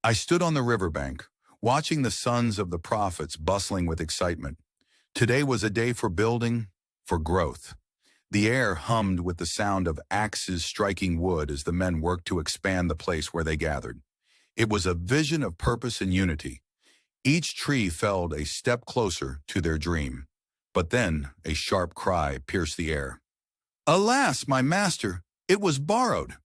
I stood on the riverbank, watching the sons of the prophets bustling with excitement. Today was a day for building, for growth. The air hummed with the sound of axes striking wood as the men worked to expand the place where they gathered. It was a vision of purpose and unity. Each tree felled a step closer to their dream. But then a sharp cry pierced the air. "Alas, my master, it was borrowed."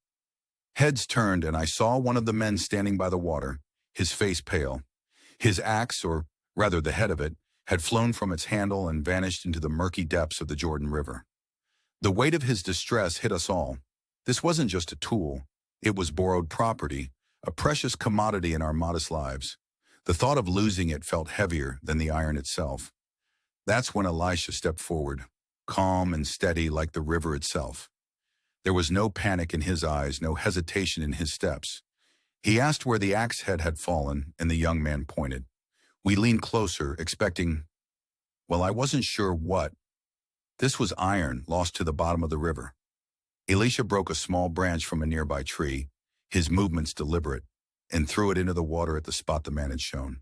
Heads turned, and I saw one of the men standing by the water, his face pale. His axe, or rather the head of it, had flown from its handle and vanished into the murky depths of the Jordan River. The weight of his distress hit us all. This wasn't just a tool. It was borrowed property, a precious commodity in our modest lives. The thought of losing it felt heavier than the iron itself. That's when Elisha stepped forward, calm and steady like the river itself. There was no panic in his eyes, no hesitation in his steps. He asked where the axe head had fallen, and the young man pointed. We leaned closer, expecting, well, I wasn't sure what. This was iron lost to the bottom of the river. Elisha broke a small branch from a nearby tree, his movements deliberate, and threw it into the water at the spot the man had shown.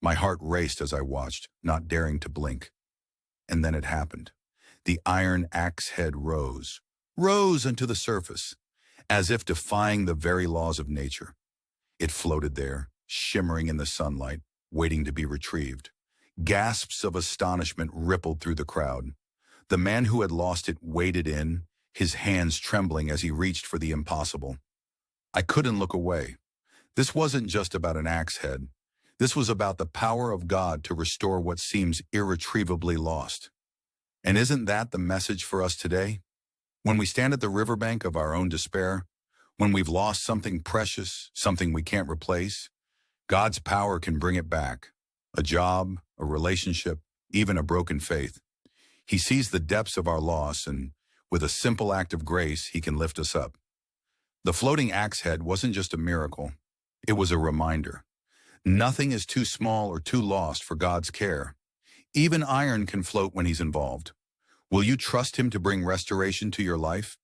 My heart raced as I watched, not daring to blink. And then it happened. The iron axe head rose into the surface, as if defying the very laws of nature. It floated there, shimmering in the sunlight, waiting to be retrieved. Gasps of astonishment rippled through the crowd. The man who had lost it waded in, his hands trembling as he reached for the impossible. I couldn't look away. This wasn't just about an axe head. This was about the power of God to restore what seems irretrievably lost. And isn't that the message for us today? When we stand at the riverbank of our own despair, when we've lost something precious, something we can't replace, God's power can bring it back. A job, a relationship, even a broken faith. He sees the depths of our loss, and with a simple act of grace, he can lift us up. The floating axe head wasn't just a miracle. It was a reminder. Nothing is too small or too lost for God's care. Even iron can float when he's involved. Will you trust him to bring restoration to your life?